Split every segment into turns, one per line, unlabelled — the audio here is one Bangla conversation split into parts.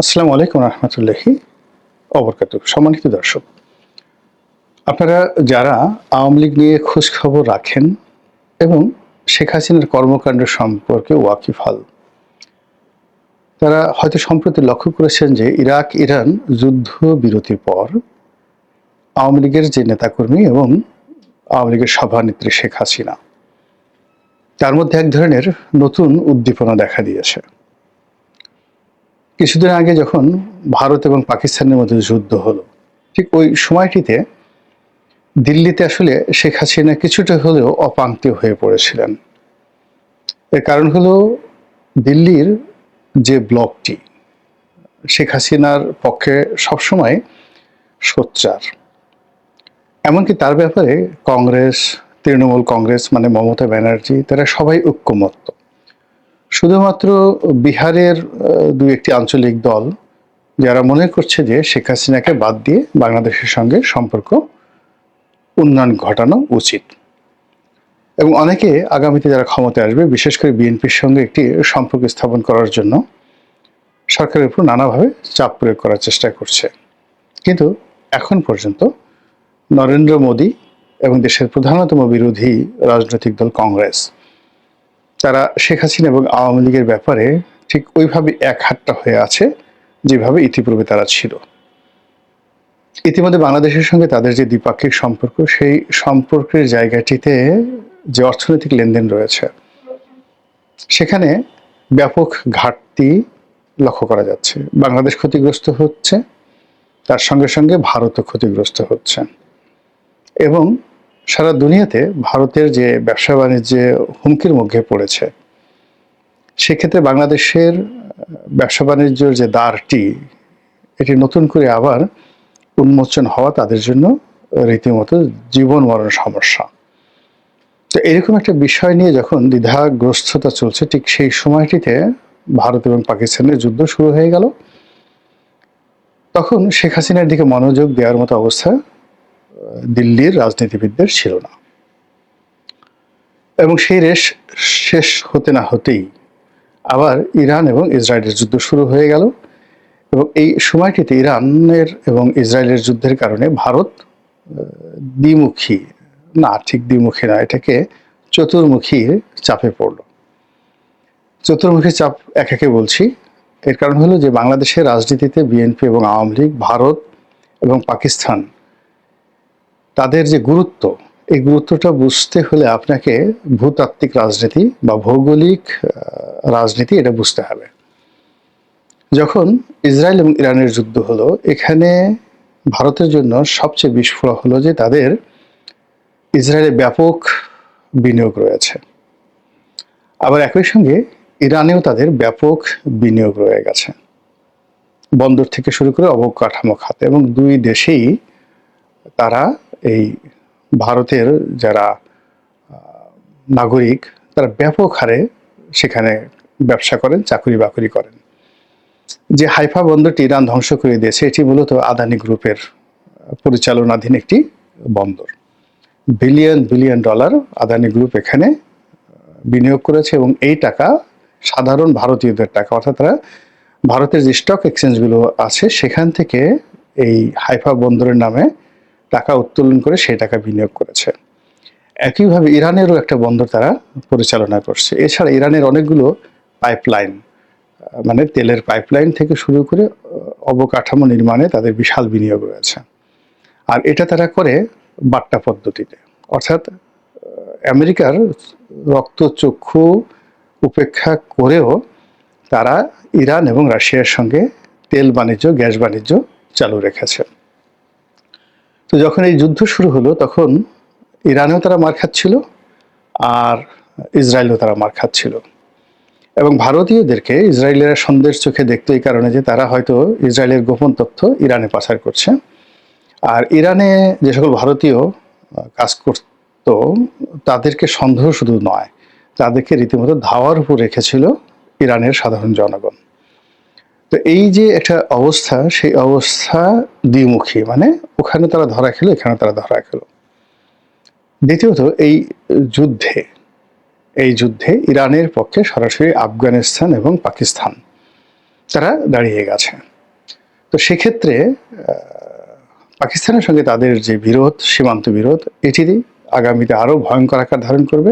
আসসালামু আলাইকুম রহমতুল্লাহি অবরকাতুহ। সম্মানিত দর্শক, আপনারা যারা আওয়ামী লীগ নিয়ে খোঁজ খবর রাখেন এবং শেখ হাসিনার কর্মকাণ্ড সম্পর্কে ওয়াকিবহাল, তারা হয়তো সম্প্রতি লক্ষ্য করেছেন যে ইরাক ইরান যুদ্ধ বিরতির পর আওয়ামী লীগের যে নেতাকর্মী এবং আওয়ামী লীগের সভানেত্রী শেখ হাসিনা, তার মধ্যে এক ধরনের নতুন উদ্দীপনা দেখা দিয়েছে। কিছুদিন আগে যখন ভারত এবং পাকিস্তানের মধ্যে যুদ্ধ হলো, ঠিক ওই সময়টিতে দিল্লিতে আসলে শেখ হাসিনা কিছুটা হলেও অপাঙ্ক্তি হয়ে পড়েছিলেন। এর কারণ হলো দিল্লির যে ব্লকটি শেখ হাসিনার পক্ষে সবসময় সোচ্চার, এমনকি তার ব্যাপারে কংগ্রেস, তৃণমূল কংগ্রেস মানে মমতা ব্যানার্জি, তারা সবাই ঐক্যমত্য। শুধুমাত্র বিহারের দু একটি আঞ্চলিক দল যারা মনে করছে যে শেখ হাসিনাকে বাদ দিয়ে বাংলাদেশের সঙ্গে সম্পর্ক উন্নয়ন ঘটানো উচিত, এবং অনেকে আগামীতে যারা ক্ষমতায় আসবে বিশেষ করে বিএনপির সঙ্গে একটি সম্পর্ক স্থাপন করার জন্য সরকারের উপর নানাভাবে চাপ প্রয়োগ করার চেষ্টা করছে। কিন্তু এখন পর্যন্ত নরেন্দ্র মোদী এবং দেশের প্রধানতম বিরোধী রাজনৈতিক দল কংগ্রেস, তারা শেখ হাসিনা এবং আওয়ামী লীগের ব্যাপারে ঠিক ওইভাবে একহাট্টা হয়ে আছে যেভাবে ইতিপূর্বে তারা ছিল। ইতিমধ্যে বাংলাদেশের সঙ্গে তাদের যে দ্বিপাক্ষিক সম্পর্ক, সেই সম্পর্কের জায়গাটিতে যে অর্থনৈতিক লেনদেন রয়েছে সেখানে ব্যাপক ঘাটতি লক্ষ্য করা যাচ্ছে। বাংলাদেশ ক্ষতিগ্রস্ত হচ্ছে, তার সঙ্গে সঙ্গে ভারতও ক্ষতিগ্রস্ত হচ্ছে, এবং সারা দুনিয়াতে ভারতের যে ব্যবসা বাণিজ্যে হুমকির মুখে পড়েছে, সেক্ষেত্রে বাংলাদেশের ব্যবসা বাণিজ্যের যে দ্বারটি, এটি নতুন করে আবার উন্মোচন হওয়া তাদের জন্য রীতিমতো জীবন মরণ সমস্যা। তো এরকম একটা বিষয় নিয়ে যখন দ্বিধাগ্রস্ততা চলছে, ঠিক সেই সময়টিতে ভারত এবং পাকিস্তানের যুদ্ধ শুরু হয়ে গেল। তখন শেখ হাসিনার দিকে মনোযোগ দেওয়ার মতো অবস্থা দিল্লির রাজনীতিবিদদের ছিল না, এবং সেই রেশ শেষ হতে না হতেই আবার ইরান এবং ইসরায়েলের যুদ্ধ শুরু হয়ে গেল। এবং এই সময়টিতে ইরানের এবং ইসরায়েলের যুদ্ধের কারণে ভারত দ্বিমুখী না, ঠিক দ্বিমুখী না, এটাকে চতুর্মুখী চাপে পড়ল। চতুর্মুখী চাপ একে বলছি, এর কারণ হলো যে বাংলাদেশের রাজনীতিতে বিএনপি এবং আওয়ামী লীগ, ভারত এবং পাকিস্তান, তাদের যে গুরুত্ব, এই গুরুত্বটা বুঝতে হলে আপনাকে ভূতাত্ত্বিক রাজনীতি বা ভৌগোলিক রাজনীতি এটা বুঝতে হবে। যখন ইসরায়েল এবং ইরানের যুদ্ধ হলো, এখানে ভারতের জন্য সবচেয়ে বিস্ফোরক হলো যে তাদের ইসরায়েলে ব্যাপক বিনিয়োগ রয়েছে, আবার একই সঙ্গে ইরানেও তাদের ব্যাপক বিনিয়োগ রয়ে গেছে, বন্দর থেকে শুরু করে অবকাঠামো খাতে। এবং দুই দেশেই তারা এই ভারতের যারা নাগরিক, তারা ব্যাপক হারে সেখানে ব্যবসা করেন, চাকরি বাকরি করেন। যে হাইফা বন্দরটি ইরান ধ্বংস করে দিয়েছে, এটি মূলত আদানি গ্রুপের পরিচালনাধীন একটি বন্দর। Billion billion dollar Adani group এখানে বিনিয়োগ করেছে, এবং এই টাকা সাধারণ ভারতীয়দের টাকা, অর্থাৎ তারা ভারতের যে স্টক এক্সচেঞ্জগুলো আছে সেখান থেকে এই হাইফা বন্দরের নামে টাকা উত্তোলন করে সেই টাকা বিনিয়োগ করেছে। একইভাবে ইরানেরও একটা বন্দর তারা পরিচালনা করছে। এছাড়া ইরানের অনেকগুলো পাইপলাইন, মানে তেলের পাইপলাইন থেকে শুরু করে অবকাঠামো নির্মাণে তাদের বিশাল বিনিয়োগ রয়েছে। আর এটা তারা করে বাট্টা পদ্ধতিতে, অর্থাৎ আমেরিকার রক্তচক্ষু উপেক্ষা করেও তারা ইরান এবং রাশিয়ার সঙ্গে তেল বাণিজ্য, গ্যাস বাণিজ্য চালু রেখেছে। তো যখন এই যুদ্ধ শুরু হলো, তখন ইরানেও তারা মার খাচ্ছিল, আর ইসরায়েলেও তারা মার খাচ্ছিল। এবং ভারতীয়দেরকে ইসরায়েলের সন্দেহের চোখে দেখতো এই কারণে যে তারা হয়তো ইসরায়েলের গোপন তথ্য ইরানে পাচার করছে। আর ইরানে যে সকল ভারতীয় কাজ করত, তাদেরকে সন্দেহ শুধু নয়, তাদেরকে রীতিমতো ধাওয়ার উপর রেখেছিল ইরানের সাধারণ জনগণ। তো এই যে একটা অবস্থা, সেই অবস্থা দ্বিমুখী, মানে ওখানে তারা ধরা খেলো, এখানে তারা ধরা খেলো। দ্বিতীয়ত এই যুদ্ধে ইরানের পক্ষে সরাসরি আফগানিস্তান এবং পাকিস্তান তারা দাঁড়িয়ে গেছে। তো সেক্ষেত্রে পাকিস্তানের সঙ্গে তাদের যে বিরোধ, সীমান্ত বিরোধ, এটি আগামীতে আরও ভয়ঙ্কর আকার ধারণ করবে।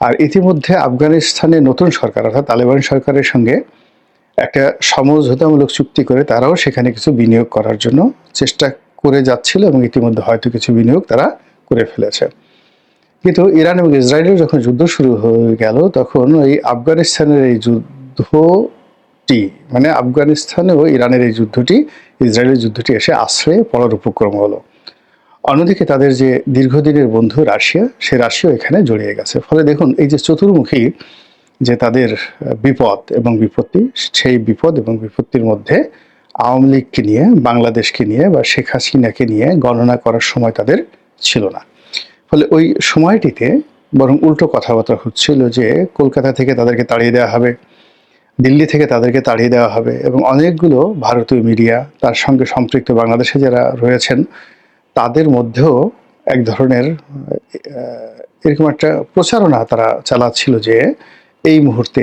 আর ইতিমধ্যে আফগানিস্তানে নতুন সরকার অর্থাৎ তালেবান সরকারের সঙ্গে একটা সমঝোতামূলক চুক্তি করে তারাও সেখানে কিছু বিনিয়োগ করার জন্য চেষ্টা করে যাচ্ছিল এবং ইতিমধ্যে হয়তো কিছু বিনিয়োগ তারা করে ফেলেছে। কিন্তু ইরান এবং ইসরায়েলের যখন যুদ্ধ শুরু হয়ে গেল তখন এই আফগানিস্তানের এই যুদ্ধটি মানে আফগানিস্তানে ও ইরানের এই যুদ্ধটি ইসরায়েলের যুদ্ধটি এসে আশ্রয়ে পড়ার উপক্রম হলো। অন্যদিকে তাদের যে দীর্ঘদিনের বন্ধু রাশিয়া, সে রাশিয়াও এখানে জড়িয়ে গেছে। ফলে দেখুন এই যে চতুর্মুখী যে তাদের বিপদ এবং বিপত্তি, সেই বিপদ এবং বিপত্তির মধ্যে আওয়ামী লীগকে নিয়ে, বাংলাদেশকে নিয়ে বা শেখ হাসিনাকে নিয়ে গণনা করার সময় তাদের ছিল না। ফলে ওই সময়টিতে বরং উল্টো কথাবার্তা হচ্ছিল যে কলকাতা থেকে তাদেরকে তাড়িয়ে দেওয়া হবে, দিল্লি থেকে তাদেরকে তাড়িয়ে দেওয়া হবে এবং অনেকগুলো ভারতীয় মিডিয়া তার সঙ্গে সম্পৃক্ত বাংলাদেশে যারা রয়েছেন তাদের মধ্যেও এক ধরনের এরকম একটা প্রচারণা তারা চালাচ্ছিল যে এই মুহূর্তে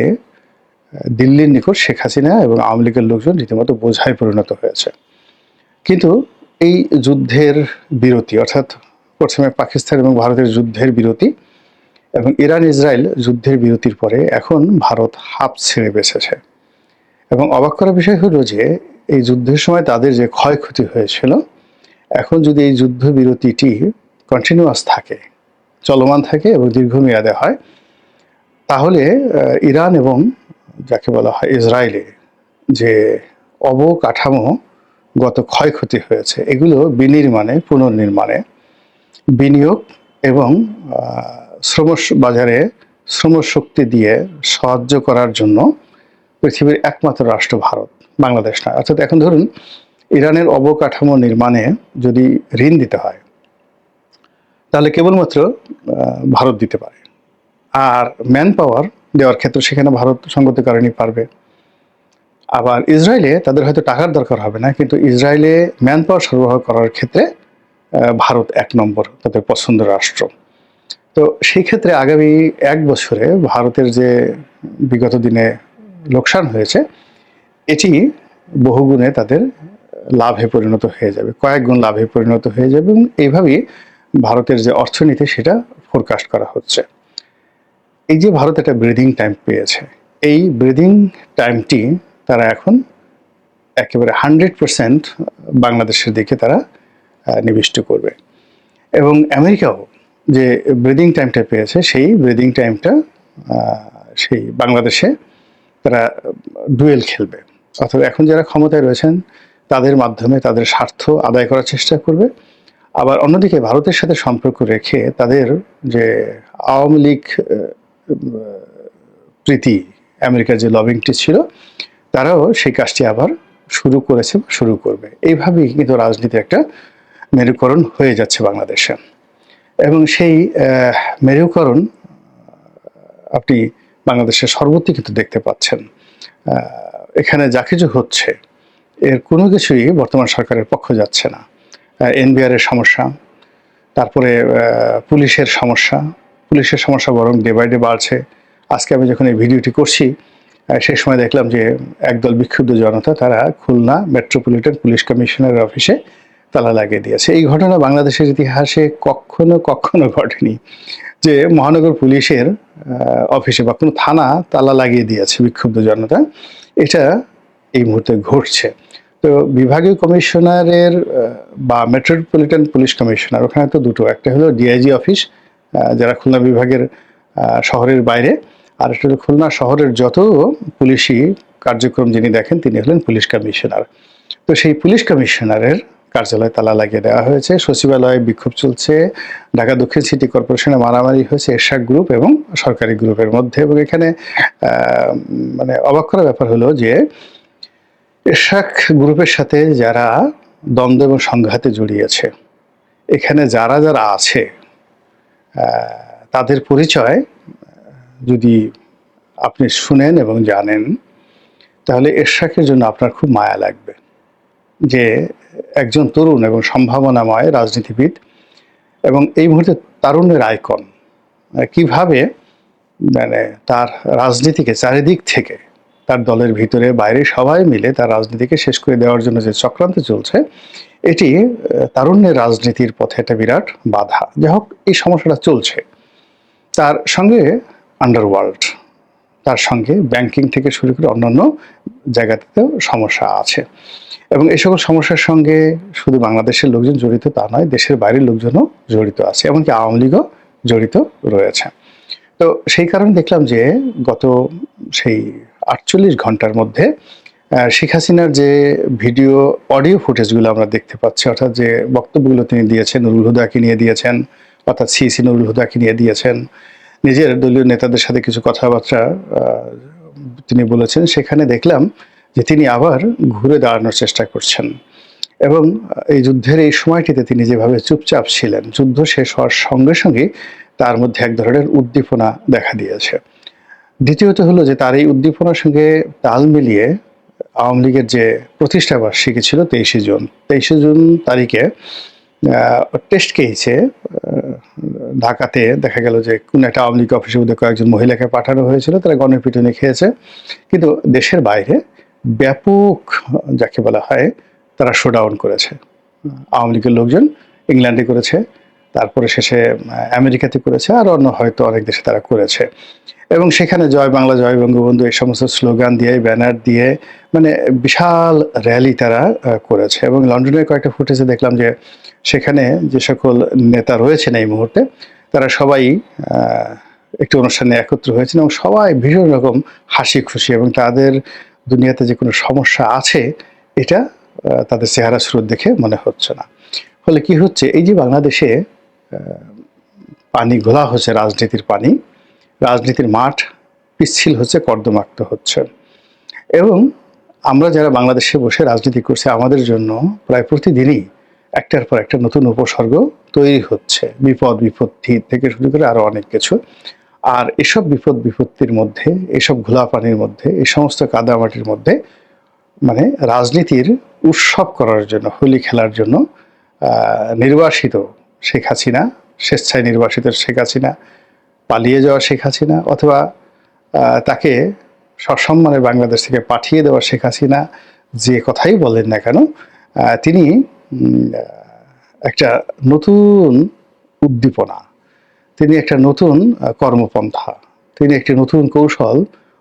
দিল্লির নিকট শেখ হাসিনা এবং আওয়ামী লীগের লোকজন রীতিমতো বোঝায় পরিণত হয়েছে। কিন্তু এই যুদ্ধের বিরতি অর্থাৎ প্রথমে পাকিস্তান এবং ভারতের যুদ্ধের বিরতি এবং ইরান ইসরায়েল যুদ্ধের বিরতির পরে এখন ভারত হাঁপ ছেড়ে বেঁচেছে। এবং অবাক করার বিষয় হলো যে এই যুদ্ধের সময় তাদের যে ক্ষয়ক্ষতি হয়েছিল, এখন যদি এই যুদ্ধ বিরতিটি কন্টিনিউয়াস থাকে, চলমান থাকে এবং দীর্ঘমেয়াদে হয়, তাহলে ইরান এবং যাকে বলা হয় ইসরায়েলে যে অবকাঠামোগত ক্ষয়ক্ষতি হয়েছে এগুলো বিনির্মাণে, পুনর্নির্মাণে, বিনিয়োগ এবং শ্রম বাজারে শ্রমশক্তি দিয়ে সাহায্য করার জন্য পৃথিবীর একমাত্র রাষ্ট্র ভারত, বাংলাদেশ নয়। অর্থাৎ এখন ধরুন ইরানের অবকাঠামো নির্মাণে যদি ঋণ দিতে হয় তাহলে কেবলমাত্র ভারত দিতে পারে। আর ম্যান পাওয়ার দেওয়ার ক্ষেত্রে সেখানে ভারত সঙ্গত কারণেই পারবে। আবার ইসরায়েলে তাদের হয়তো টাকার দরকার হবে না, কিন্তু ইসরায়েলে ম্যান পাওয়ার সরবরাহ করার ক্ষেত্রে ভারত এক নম্বর তাদের পছন্দের রাষ্ট্র। তো সেই ক্ষেত্রে আগামী 1 বছরে ভারতের যে বিগত দিনে লোকসান হয়েছে এটি বহুগুণে তাদের লাভে পরিণত হয়ে যাবে, কয়েক গুণ লাভে পরিণত হয়ে যাবে এবং এইভাবেই ভারতের যে অর্থনীতি সেটা ফোরকাস্ট করা হচ্ছে। এই যে ভারত একটা ব্রিদিং টাইম পেয়েছে, এই ব্রিদিং টাইমটি তারা এখন একেবারে 100% বাংলাদেশের দিকে তারা নিবিষ্ট করবে। এবং আমেরিকাও যে ব্রিদিং টাইমটা পেয়েছে সেই ব্রিদিং টাইমটা সেই বাংলাদেশে তারা ডুয়েল খেলবে। অর্থাৎ এখন যারা ক্ষমতায় রয়েছেন তাদের মাধ্যমে তাদের স্বার্থ আদায় করার চেষ্টা করবে। আবার অন্যদিকে ভারতের সাথে সম্পর্ক রেখে তাদের যে আওয়ামী লীগ প্রীতি আমেরিকার যে লবিংটি ছিল তারাও সেই কাজটি আবার শুরু করেছে, শুরু করবে। এইভাবেই কিন্তু রাজনীতির একটা মেরুকরণ হয়ে যাচ্ছে বাংলাদেশে। এবং সেই মেরুকরণ আপনি বাংলাদেশের সর্বত্রই কিন্তু দেখতে পাচ্ছেন। এখানে যা কিছু হচ্ছে এর কোনো কিছুই বর্তমান সরকারের পক্ষ যাচ্ছে না। এনবিআর এর সমস্যা, তারপরে পুলিশের সমস্যা বরং ডে বাই ডে বাড়ছে। আজকে আমি যখন এই ভিডিওটি করছি সেই সময় দেখলাম যে একদল বিক্ষুব্ধ জনতা তারা খুলনা মেট্রোপলিটন পুলিশ কমিশনারের অফিসে তালা লাগিয়ে দিয়েছে। এই ঘটনা বাংলাদেশের ইতিহাসে কখনো ঘটেনি যে মহানগর পুলিশের অফিসে বা কোনো থানা তালা লাগিয়ে দিয়েছে বিক্ষুব্ধ জনতা। এটা এই মুহূর্তে ঘটছে। তো বিভাগীয় কমিশনারের বা মেট্রোপলিটন পুলিশ কমিশনার ওখানে তো দুটো, একটা হলো ডিআইজি অফিস যারা খুলনা বিভাগের শহরের বাইরে, আর একটা হলো খুলনা শহরের যত পুলিশি কার্যক্রম যিনি দেখেন তিনি হলেন পুলিশ কমিশনার। তো সেই পুলিশ কমিশনারের কার্যালয় তালা লাগিয়ে দেওয়া হয়েছে, সচিবালয়ে বিক্ষোভ চলছে, ঢাকা দক্ষিণ সিটি কর্পোরেশনে মারামারি হয়েছে এরশাদ গ্রুপ এবং সরকারি গ্রুপের মধ্যে। এবং এখানে মানে অবাক করার ব্যাপার হলো যে এরশাদ গ্রুপের সাথে যারা দ্বন্দ্ব এবং সংঘাতে জড়িয়েছে, এখানে যারা যারা আছে তাদের পরিচয় যদি আপনি শুনেন এবং জানেন তাহলে এরশাদের জন্য আপনার খুব মায়া লাগবে যে একজন তরুণ এবং সম্ভাবনাময় রাজনীতিবিদ এবং এই মুহূর্তে তারুণ্যের আইকন কিভাবে মানে তার রাজনীতিকে চারিদিক থেকে তার দলের ভিতরে বাইরে সবাই মিলে তার রাজনীতিকে শেষ করে দেওয়ার জন্য যে চক্রান্ত চলছে, এটি তারুণ্যের রাজনীতির পথে একটা বিরাট বাধা। যাই হোক, এই সমস্যাটা চলছে। তার সঙ্গে আন্ডারওয়ার্ল্ড, তার সঙ্গে ব্যাংকিং থেকে শুরু করে অন্যান্য জায়গাতেও সমস্যা আছে। এবং এই সকল সমস্যার সঙ্গে শুধু বাংলাদেশের লোকজন জড়িত তা নয়, দেশের বাইরের লোকজনও জড়িত আছে, এমনকি আওয়ামী লীগও জড়িত রয়েছে। তো সেই কারণে দেখলাম যে গত সেই ৪৮ ঘন্টার মধ্যে শেখ হাসিনার যে ভিডিও অডিও ফুটেজগুলো আমরা দেখতে পাচ্ছি, অর্থাৎ যে বক্তব্যগুলো তিনি দিয়েছেন, নুরুল হুদাকে নিয়ে দিয়েছেন, অর্থাৎ সিসি নুরুল হুদাকে নিয়ে দিয়েছেন, নিজের দলীয় নেতাদের সাথে কিছু কথাবার্তা তিনি বলেছেন, সেখানে দেখলাম যে তিনি আবার ঘুরে দাঁড়ানোর চেষ্টা করছেন। এবং এই যুদ্ধের এই সময়টিতে তিনি যেভাবে চুপচাপ ছিলেন, যুদ্ধ শেষ হওয়ার সঙ্গে সঙ্গে তার মধ্যে এক ধরনের উদ্দীপনা দেখা দিয়েছে। দ্বিতীয়ত হলো যে তার এই উদ্দীপনার সঙ্গে তাল মিলিয়ে আওয়ামী লীগের যে প্রতিষ্ঠা বার্ষিকী ছিল 23শে জুন তারিখে টেস্ট কেসে ঢাকাতে দেখা গেল যে কোন একটা আওয়ামী লীগ অফিসের মধ্যে কয়েকজন মহিলাকে পাঠানো হয়েছিল, তারা গণপিটুনি খেয়েছে। কিন্তু দেশের বাইরে ব্যাপক, যাকে বলা হয়, তারা শোডাউন করেছে। আওয়ামী লীগের লোকজন ইংল্যান্ডে করেছে, তারপরে শেষে আমেরিকাতে করেছে, আর অন্য হয়তো অনেক দেশে তারা করেছে। এবং সেখানে জয় বাংলা, জয় বঙ্গবন্ধু এই সমস্ত স্লোগান দিয়ে, ব্যানার দিয়ে, মানে বিশাল র্যালি তারা করেছে। এবং লন্ডনের কয়েকটা ফুটেজে দেখলাম যে সেখানে যে সকল নেতা রয়েছেন এই মুহূর্তে, তারা সবাই একটি অনুষ্ঠানে একত্র হয়েছেন এবং সবাই ভীষণ রকম হাসি খুশি, এবং তাদের দুনিয়াতে যে কোনো সমস্যা আছে এটা তাদের চেহারা স্রোত দেখে মনে হচ্ছে না। ফলে কি হচ্ছে, এই যে বাংলাদেশে পানি ঘোলা হচ্ছে, রাজনীতির পানি, রাজনীতির মাঠ পিচ্ছিল হচ্ছে, কর্দমাক্ত হচ্ছে। এবং আমরা যারা বাংলাদেশে বসে রাজনীতি করছি, আমাদের জন্য প্রায় প্রতিদিনই একটার পর একটা নতুন উপসর্গ তৈরি হচ্ছে, বিপদ বিপত্তি থেকে শুরু করে আরো অনেক কিছু। আর এসব বিপদ বিপত্তির মধ্যে, এসব ঘোলা পানির মধ্যে, এই সমস্ত কাদামাটির মধ্যে মানে রাজনীতির উৎসব করার জন্য, হোলি খেলার জন্য নির্বাসিত শেখ হাসিনা, স্বেচ্ছায় নির্বাসিত শেখ হাসিনা, পালিয়ে যাওয়া শেখ হাসিনা, অথবা তাকে সসম্মানে বাংলাদেশ থেকে পাঠিয়ে দেওয়া শেখ হাসিনা, যে কথাই বলেন না কেন, তিনি একটা নতুন উদ্দীপনা, তিনি একটা নতুন কর্মপন্থা, তিনি একটি নতুন কৌশল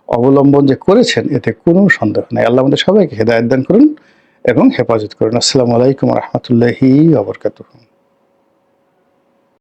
অবলম্বন যে করেছেন, এতে কোনো সন্দেহ নেই। আল্লাহ আমাদের সবাইকে হেদায়েত দান করুন এবং হেফাজত করুন। আসসালামু আলাইকুম ওয়া রাহমাতুল্লাহি ওয়া বারাকাতুহু।